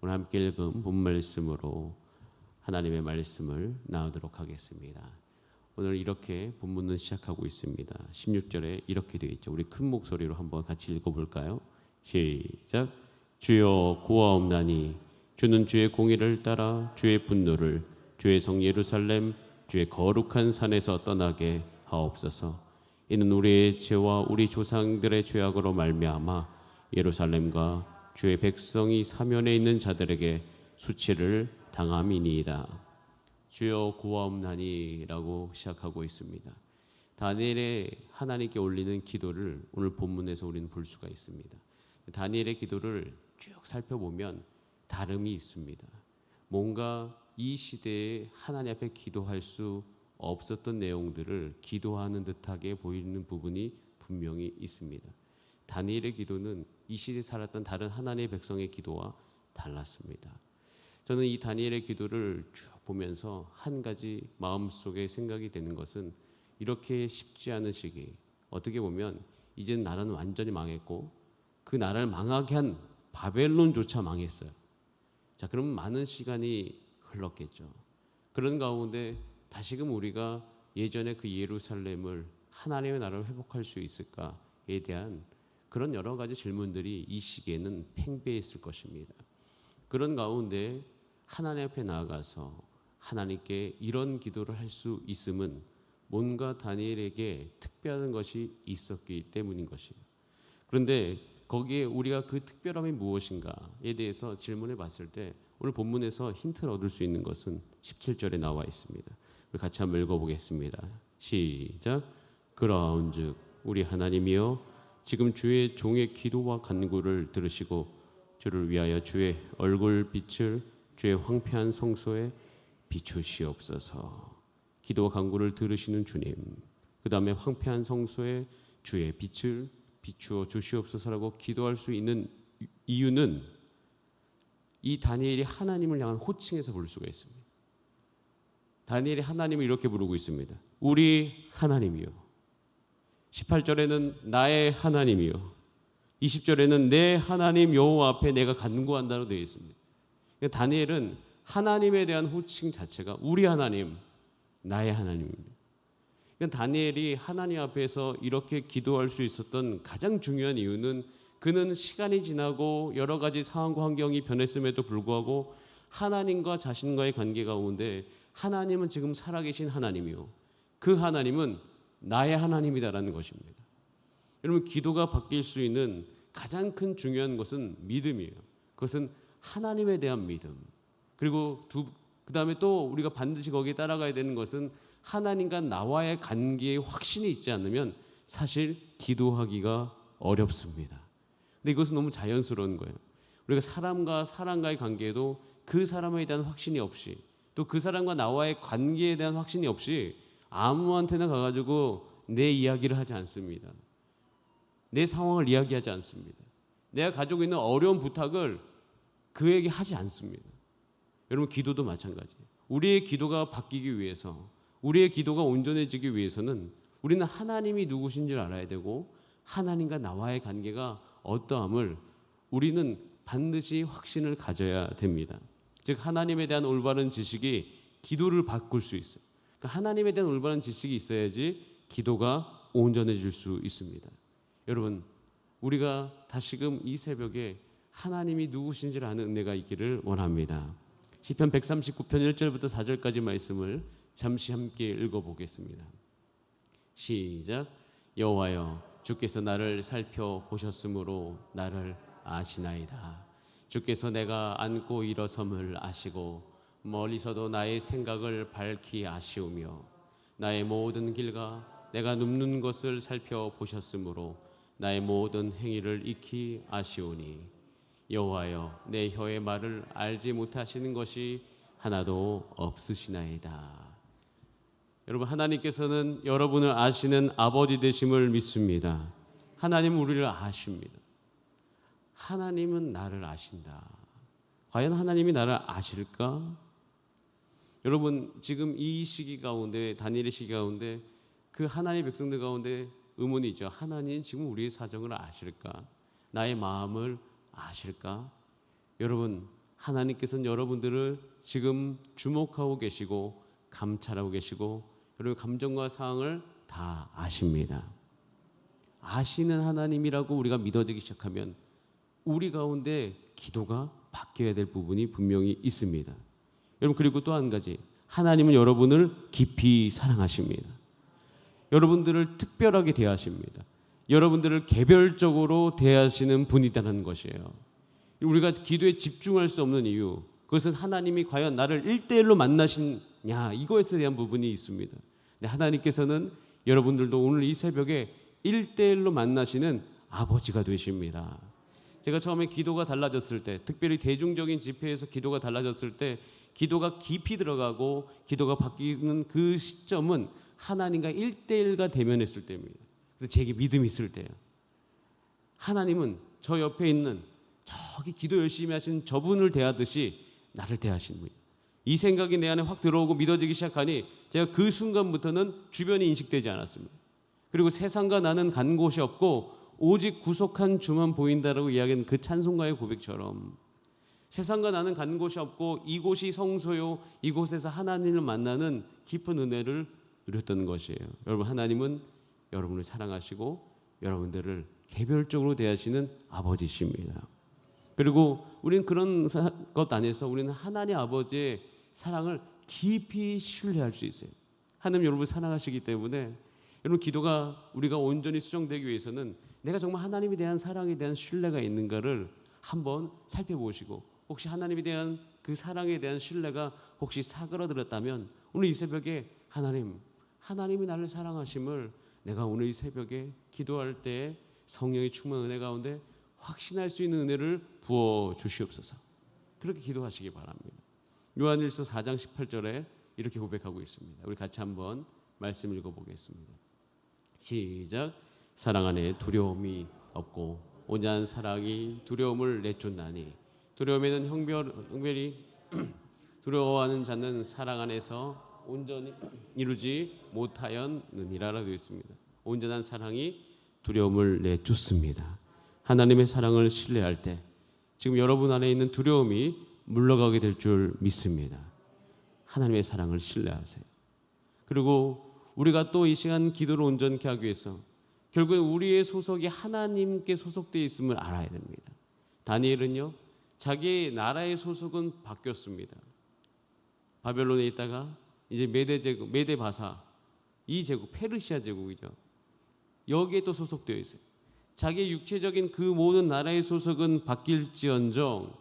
오늘 함께 읽은 본 말씀으로 하나님의 말씀을 나누도록 하겠습니다. 오늘 이렇게 본문을 시작하고 있습니다. 16절에 이렇게 되어 있죠. 우리 큰 목소리로 한번 같이 읽어볼까요? 시작. 주여 구하옵나니 주는 주의 공의를 따라 주의 분노를 주의 성 예루살렘 주의 거룩한 산에서 떠나게 하옵소서. 이는 우리의 죄와 우리 조상들의 죄악으로 말미암아 예루살렘과 주의 백성이 사면에 있는 자들에게 수치를 당함이니이다. 주여 구하옵나니라고 시작하고 있습니다. 다니엘의 하나님께 올리는 기도를 오늘 본문에서 우리는 볼 수가 있습니다. 다니엘의 기도를 쭉 살펴보면 다름이 있습니다. 뭔가 이 시대에 하나님 앞에 기도할 수 없었던 내용들을 기도하는 듯하게 보이는 부분이 분명히 있습니다. 다니엘의 기도는 이 시대에 살았던 다른 하나님의 백성의 기도와 달랐습니다. 저는 이 다니엘의 기도를 쭉 보면서 한 가지 마음속에 생각이 되는 것은 이렇게 쉽지 않은 시기, 어떻게 보면 이제는 나라는 완전히 망했고 그 나라를 망하게 한 바벨론조차 망했어요. 자, 그러면 많은 시간이 흘렀겠죠. 그런 가운데 다시금 우리가 예전에 그 예루살렘을 하나님의 나라로 회복할 수 있을까에 대한 그런 여러 가지 질문들이 이 시기에는 팽배했을 것입니다. 그런 가운데 하나님 앞에 나아가서 하나님께 이런 기도를 할 수 있음은 뭔가 다니엘에게 특별한 것이 있었기 때문인 것이에요. 그런데 거기에 우리가 그 특별함이 무엇인가에 대해서 질문해 봤을 때 오늘 본문에서 힌트를 얻을 수 있는 것은 17절에 나와 있습니다. 우리 같이 한번 읽어보겠습니다. 시작. 그러한즉 우리 하나님이여 지금 주의 종의 기도와 간구를 들으시고 주를 위하여 주의 얼굴 빛을 주의 황폐한 성소에 비추시옵소서. 기도와 간구를 들으시는 주님, 그 다음에 황폐한 성소에 주의 빛을 비추어 주시옵소서라고 기도할 수 있는 이유는 이 다니엘이 하나님을 향한 호칭에서 볼 수가 있습니다. 다니엘이 하나님을 이렇게 부르고 있습니다. 우리 하나님이요. 18절에는 나의 하나님이요. 20절에는 내 하나님 여호와 앞에 내가 간구한다로 되어 있습니다. 그러니까 다니엘은 하나님에 대한 호칭 자체가 우리 하나님, 나의 하나님입니다. 그러니까 다니엘이 하나님 앞에서 이렇게 기도할 수 있었던 가장 중요한 이유는 그는 시간이 지나고 여러 가지 상황과 환경이 변했음에도 불구하고 하나님과 자신과의 관계 가운데 하나님은 지금 살아계신 하나님이요. 그 하나님은 나의 하나님이다라는 것입니다. 여러분, 기도가 바뀔 수 있는 가장 큰 중요한 것은 믿음이에요. 그것은 하나님에 대한 믿음. 그리고 그 다음에 또 우리가 반드시 거기에 따라가야 되는 것은 하나님과 나와의 관계에 확신이 있지 않으면 사실 기도하기가 어렵습니다. 근데 이것은 너무 자연스러운 거예요. 우리가 사람과 사람과의 관계에도 그 사람에 대한 확신이 없이 또 그 사람과 나와의 관계에 대한 확신이 없이 아무한테나 가가지고 내 이야기를 하지 않습니다. 내 상황을 이야기하지 않습니다. 내가 가지고 있는 어려운 부탁을 그에게 하지 않습니다. 여러분, 기도도 마찬가지예요. 우리의 기도가 바뀌기 위해서, 우리의 기도가 온전해지기 위해서는 우리는 하나님이 누구신지를 알아야 되고 하나님과 나와의 관계가 어떠함을 우리는 반드시 확신을 가져야 됩니다. 즉 하나님에 대한 올바른 지식이 기도를 바꿀 수 있어요. 그러니까 하나님에 대한 올바른 지식이 있어야지 기도가 온전해질 수 있습니다. 여러분, 우리가 다시금 이 새벽에 하나님이 누구신지를 아는 은혜가 있기를 원합니다. 시편 139편 1절부터 4절까지 말씀을 잠시 함께 읽어보겠습니다. 시작. 여호와여 주께서 나를 살펴보셨으므로 나를 아시나이다. 주께서 내가 앉고 일어섬을 아시고 멀리서도 나의 생각을 밝히 아시오며 나의 모든 길과 내가 눕는 것을 살펴보셨으므로 나의 모든 행위를 익히 아시오니 여호와여 내 혀의 말을 알지 못하시는 것이 하나도 없으시나이다. 여러분, 하나님께서는 여러분을 아시는 아버지 되심을 믿습니다. 하나님은 우리를 아십니다. 하나님은 나를 아신다. 과연 하나님이 나를 아실까? 여러분, 지금 이 시기 가운데, 다니엘의 시기 가운데 그 하나님의 백성들 가운데 의문이죠. 하나님 지금 우리의 사정을 아실까? 나의 마음을 아실까? 여러분, 하나님께서는 여러분들을 지금 주목하고 계시고 감찰하고 계시고 여러분의 감정과 상황을 다 아십니다. 아시는 하나님이라고 우리가 믿어지기 시작하면 우리 가운데 기도가 바뀌어야 될 부분이 분명히 있습니다. 여러분, 그리고 또 한 가지, 하나님은 여러분을 깊이 사랑하십니다. 여러분들을 특별하게 대하십니다. 여러분들을 개별적으로 대하시는 분이라는 것이에요. 우리가 기도에 집중할 수 없는 이유, 그것은 하나님이 과연 나를 1대1로 만나시냐, 이거에 대한 부분이 있습니다. 근데 하나님께서는 여러분들도 오늘 이 새벽에 1대1로 만나시는 아버지가 되십니다. 제가 처음에 기도가 달라졌을 때, 특별히 대중적인 집회에서 기도가 달라졌을 때 기도가 깊이 들어가고 기도가 바뀌는 그 시점은 하나님과 1대1가 대면했을 때입니다. 제게 믿음이 있을 때요. 하나님은 저 옆에 있는 저기 기도 열심히 하신 저분을 대하듯이 나를 대하시는 분이에요. 이 생각이 내 안에 확 들어오고 믿어지기 시작하니 제가 그 순간부터는 주변이 인식되지 않았습니다. 그리고 세상과 나는 간 곳이 없고 오직 구속한 주만 보인다라고 이야기하는 그 찬송가의 고백처럼 세상과 나는 간 곳이 없고 이곳이 성소요, 이곳에서 하나님을 만나는 깊은 은혜를 누렸던 것이에요. 여러분, 하나님은 여러분을 사랑하시고 여러분들을 개별적으로 대하시는 아버지십니다. 그리고 우리는 그런 것 안에서 우리는 하나님 아버지의 사랑을 깊이 신뢰할 수 있어요. 하나님 여러분을 사랑하시기 때문에 여러분, 기도가 우리가 온전히 수정되기 위해서는 내가 정말 하나님에 대한 사랑에 대한 신뢰가 있는가를 한번 살펴보시고, 혹시 하나님에 대한 그 사랑에 대한 신뢰가 혹시 사그라들었다면 오늘 이 새벽에 하나님이 나를 사랑하심을 내가 오늘 이 새벽에 기도할 때 성령의 충만한 은혜 가운데 확신할 수 있는 은혜를 부어 주시옵소서. 그렇게 기도하시기 바랍니다. 요한일서 4장 18절에 이렇게 고백하고 있습니다. 우리 같이 한번 말씀 읽어보겠습니다. 시작. 사랑 안에 두려움이 없고 온전한 사랑이 두려움을 내쫓나니 두려움에는 형별이 두려워하는 자는 사랑 안에서 온전히 이루지 못하였느니라라고 되어 있습니다. 온전한 사랑이 두려움을 내쫓습니다. 하나님의 사랑을 신뢰할 때 지금 여러분 안에 있는 두려움이 물러가게 될 줄 믿습니다. 하나님의 사랑을 신뢰하세요. 그리고 우리가 또 이 시간 기도를 온전케 하기 위해서 결국에 우리의 소속이 하나님께 소속되어 있음을 알아야 됩니다. 다니엘은요, 자기 나라의 소속은 바뀌었습니다. 바벨론에 있다가 이제 메대 제국, 메대 바사, 이 제국, 페르시아 제국이죠. 여기에 또 소속되어 있어요. 자기 육체적인 그 모든 나라의 소속은 바뀔지언정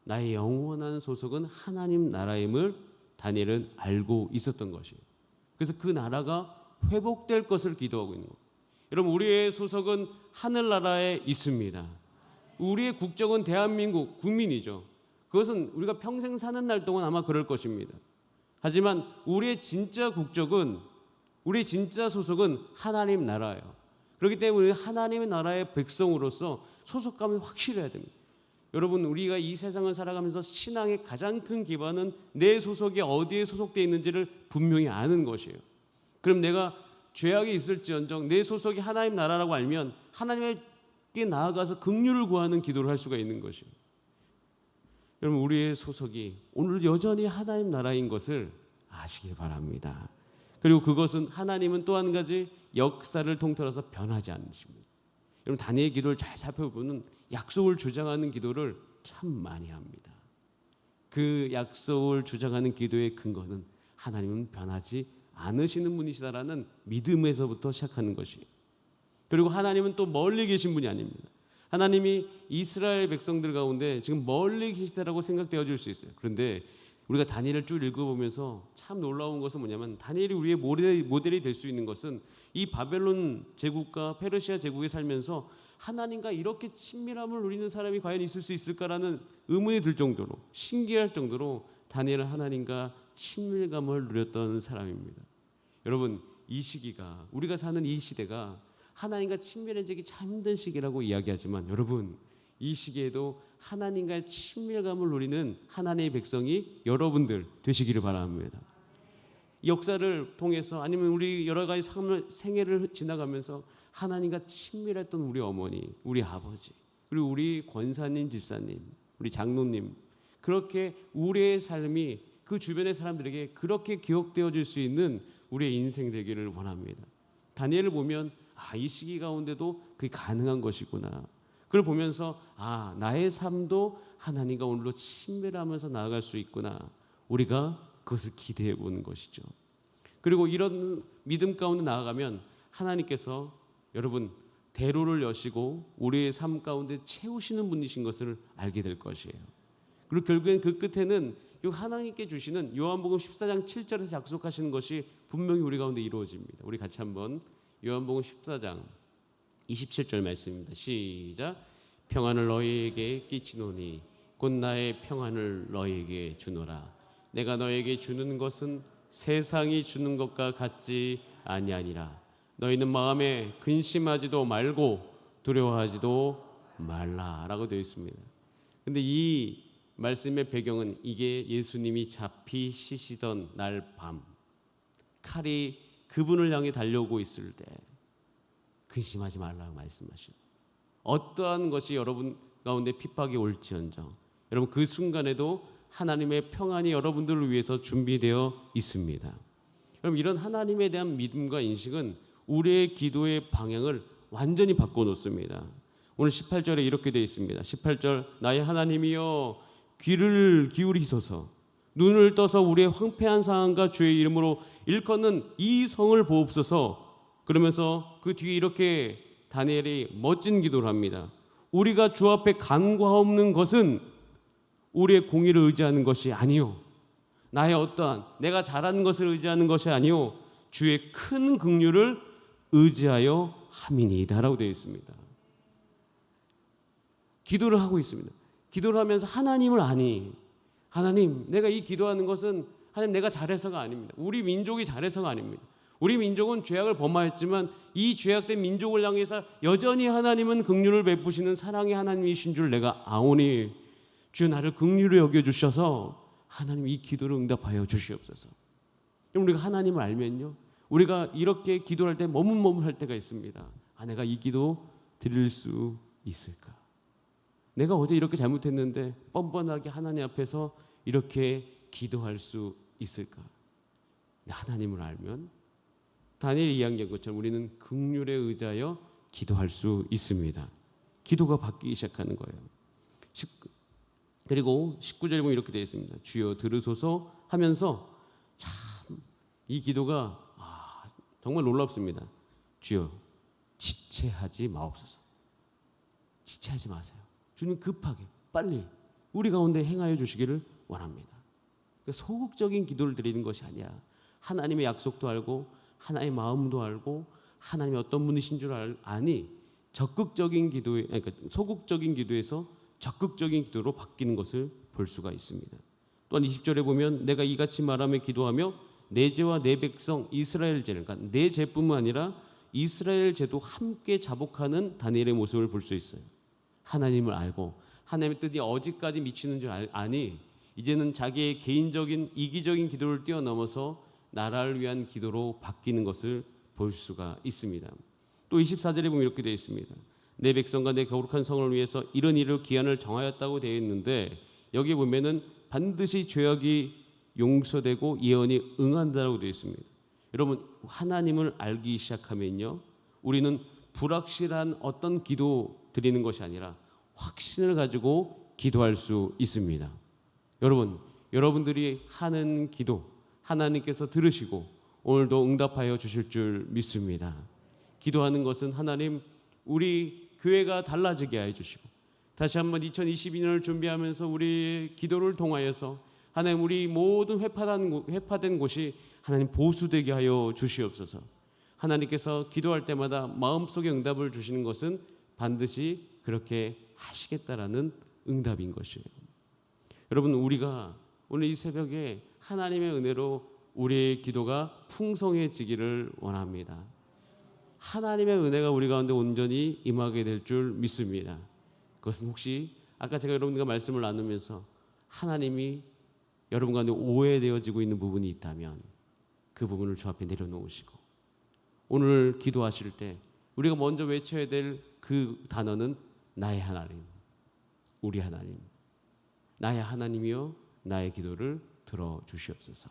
나의 영원한 소속은 하나님 나라임을 다니엘은 알고 있었던 것이에요. 그래서 그 나라가 회복될 것을 기도하고 있는 거예요. 여러분, 우리의 소속은 하늘나라에 있습니다. 우리의 국적은 대한민국 국민이죠. 그것은 우리가 평생 사는 날 동안 아마 그럴 것입니다. 하지만 우리의 진짜 국적은, 우리의 진짜 소속은 하나님 나라예요. 그렇기 때문에 하나님의 나라의 백성으로서 소속감이 확실해야 됩니다. 여러분, 우리가 이 세상을 살아가면서 신앙의 가장 큰 기반은 내 소속이 어디에 소속되어 있는지를 분명히 아는 것이에요. 그럼 내가 죄악이 있을지언정 내 소속이 하나님 나라라고 알면 하나님께 나아가서 긍휼을 구하는 기도를 할 수가 있는 것이에요. 여러분, 우리의 소속이 오늘 여전히 하나님 나라인 것을 아시기 바랍니다. 그리고 그것은 하나님은 또 한 가지 역사를 통틀어서 변하지 않으십니다. 여러분, 다니엘 기도를 잘 살펴보면 약속을 주장하는 기도를 참 많이 합니다. 그 약속을 주장하는 기도의 근거는 하나님은 변하지 않으시는 분이시다라는 믿음에서부터 시작하는 것이에요. 그리고 하나님은 또 멀리 계신 분이 아닙니다. 하나님이 이스라엘 백성들 가운데 지금 멀리 계시다라고 생각되어질 수 있어요. 그런데 우리가 다니엘을 쭉 읽어보면서 참 놀라운 것은 뭐냐면, 다니엘이 우리의 모델이 될 수 있는 것은 이 바벨론 제국과 페르시아 제국에 살면서 하나님과 이렇게 친밀함을 누리는 사람이 과연 있을 수 있을까라는 의문이 들 정도로, 신기할 정도로 다니엘은 하나님과 친밀감을 누렸던 사람입니다. 여러분, 이 시기가, 우리가 사는 이 시대가 하나님과 친밀해지기 참 힘든 시기라고 이야기하지만, 여러분, 이 시기에도 하나님과의 친밀감을 누리는 하나님의 백성이 여러분들 되시기를 바랍니다. 역사를 통해서 아니면 우리 여러 가지 생애를 지나가면서 하나님과 친밀했던 우리 어머니, 우리 아버지, 그리고 우리 권사님, 집사님, 우리 장로님, 그렇게 우리의 삶이 그 주변의 사람들에게 그렇게 기억되어질 수 있는 우리의 인생 되기를 원합니다. 다니엘을 보면 이 시기 가운데도 그게 가능한 것이구나. 그걸 보면서 나의 삶도 하나님과 오늘로 친밀하면서 나아갈 수 있구나. 우리가 그것을 기대해 보는 것이죠. 그리고 이런 믿음 가운데 나아가면 하나님께서 여러분 대로를 여시고 우리의 삶 가운데 채우시는 분이신 것을 알게 될 것이에요. 그리고 결국엔 그 끝에는 하나님께 주시는 요한복음 14장 7절에서 약속하시는 것이 분명히 우리 가운데 이루어집니다. 우리 같이 한번 요한복음 14장 27절 말씀입니다. 시작. 평안을 너희에게 끼치노니 곧 나의 평안을 너희에게 주노라. 내가 너희에게 주는 것은 세상이 주는 것과 같지 아니하니라. 너희는 마음에 근심하지도 말고 두려워하지도 말라라고 되어 있습니다. 근데 이 말씀의 배경은 이게 예수님이 잡히시던 날 밤, 칼이 그분을 향해 달려오고 있을 때 근심하지 말라고 말씀하시고, 어떠한 것이 여러분 가운데 핍박이 올지언정 여러분 그 순간에도 하나님의 평안이 여러분들을 위해서 준비되어 있습니다. 여러분 이런 하나님에 대한 믿음과 인식은 우리의 기도의 방향을 완전히 바꿔놓습니다. 오늘 18절에 이렇게 되어 있습니다. 18절 나의 하나님이여 귀를 기울이소서. 눈을 떠서 우리의 황폐한 상황과 주의 이름으로 일컫는 이 성을 보옵소서. 그러면서 그 뒤에 이렇게 다니엘이 멋진 기도를 합니다. 우리가 주 앞에 간과없는 것은 우리의 공의를 의지하는 것이 아니요, 나의 어떠한 내가 잘하는 것을 의지하는 것이 아니요, 주의 큰 긍휼을 의지하여 함이니이다라고 되어 있습니다. 기도를 하고 있습니다. 기도를 하면서 하나님을 아니, 하나님 내가 이 기도하는 것은 하나님 내가 잘해서가 아닙니다. 우리 민족이 잘해서가 아닙니다. 우리 민족은 죄악을 범하였지만 이 죄악된 민족을 향해서 여전히 하나님은 긍휼을 베푸시는 사랑의 하나님이신 줄 내가 아오니 주 나를 긍휼히 여겨주셔서 하나님 이 기도를 응답하여 주시옵소서. 우리가 하나님을 알면요, 우리가 이렇게 기도할 때 머뭇머뭇할 때가 있습니다. 내가 이 기도 드릴 수 있을까? 내가 어제 이렇게 잘못했는데 뻔뻔하게 하나님 앞에서 이렇게 기도할 수 있을까? 하나님을 알면 다니엘이 이야기한 것처럼 우리는 긍휼에 의지하여 기도할 수 있습니다. 기도가 바뀌기 시작하는 거예요. 그리고 19절에 보면 이렇게 되어 있습니다. 주여 들으소서 하면서 참 이 기도가 정말 놀랍습니다. 주여 지체하지 마옵소서. 지체하지 마세요. 주님 급하게 빨리 우리 가운데 행하여 주시기를 원합니다. 소극적인 기도를 드리는 것이 아니야. 하나님의 약속도 알고 하나님의 마음도 알고 하나님이 어떤 분이신 줄 아니 적극적인 기도에, 그러니까 소극적인 기도에서 적극적인 기도로 바뀌는 것을 볼 수가 있습니다. 또한 20절에 보면 내가 이같이 말하며 기도하며 내 죄와 내 백성 이스라엘 죄를, 그러니까 내 죄뿐만 아니라 이스라엘 죄도 함께 자복하는 다니엘의 모습을 볼 수 있어요. 하나님을 알고 하나님의 뜻이 어디까지 미치는 줄 아니 이제는 자기의 개인적인 이기적인 기도를 뛰어넘어서 나라를 위한 기도로 바뀌는 것을 볼 수가 있습니다. 또 24절에 보면 이렇게 되어 있습니다. 내 백성과 내 거룩한 성을 위해서 이런 일을 기한을 정하였다고 되어 있는데 여기 보면은 반드시 죄악이 용서되고 예언이 응한다라고 되어 있습니다. 여러분 하나님을 알기 시작하면요, 우리는 불확실한 어떤 기도 드리는 것이 아니라 확신을 가지고 기도할 수 있습니다. 여러분들이 하는 기도 하나님께서 들으시고 오늘도 응답하여 주실 줄 믿습니다. 기도하는 것은 하나님 우리 교회가 달라지게 해 주시고 다시 한번 2022년을 준비하면서 우리 기도를 통하여서 하나님 우리 모든 회파된 곳이 하나님 보수되게 하여 주시옵소서. 하나님께서 기도할 때마다 마음속에 응답을 주시는 것은 반드시 그렇게 하시겠다라는 응답인 것이에요. 여러분 우리가 오늘 이 새벽에 하나님의 은혜로 우리의 기도가 풍성해지기를 원합니다. 하나님의 은혜가 우리 가운데 온전히 임하게 될 줄 믿습니다. 그것은 혹시 아까 제가 여러분과 말씀을 나누면서 하나님이 여러분 가운데 오해되어지고 있는 부분이 있다면 그 부분을 주 앞에 내려놓으시고 오늘 기도하실 때 우리가 먼저 외쳐야 될 그 단어는 나의 하나님, 우리 하나님. 나의 하나님이여 나의 기도를 들어주시옵소서.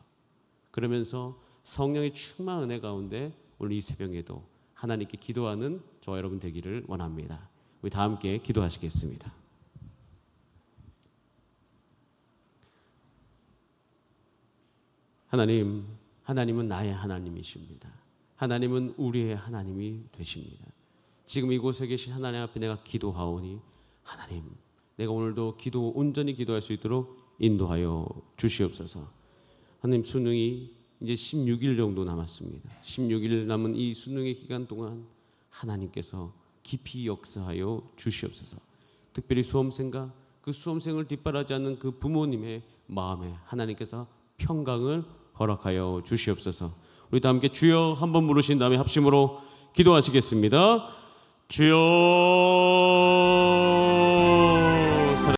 그러면서 성령의 충만한 은혜 가운데 오늘 이 새벽에도 하나님께 기도하는 저와 여러분 되기를 원합니다. 우리 다 함께 기도하시겠습니다. 하나님, 하나님은 나의 하나님이십니다. 하나님은 우리의 하나님이 되십니다. 지금 이곳에 계신 하나님 앞에 내가 기도하오니 하나님, 내가 오늘도 온전히 기도할 수 있도록 인도하여 주시옵소서. 하나님, 수능이 이제 16일 정도 남았습니다. 16일 남은 이 수능의 기간 동안 하나님께서 깊이 역사하여 주시옵소서. 특별히 수험생과 그 수험생을 뒷바라지 않는 그 부모님의 마음에 하나님께서 평강을 허락하여 주시옵소서. 우리 다 함께 주여 한번 부르신 다음에 합심으로 기도하시겠습니다. 주여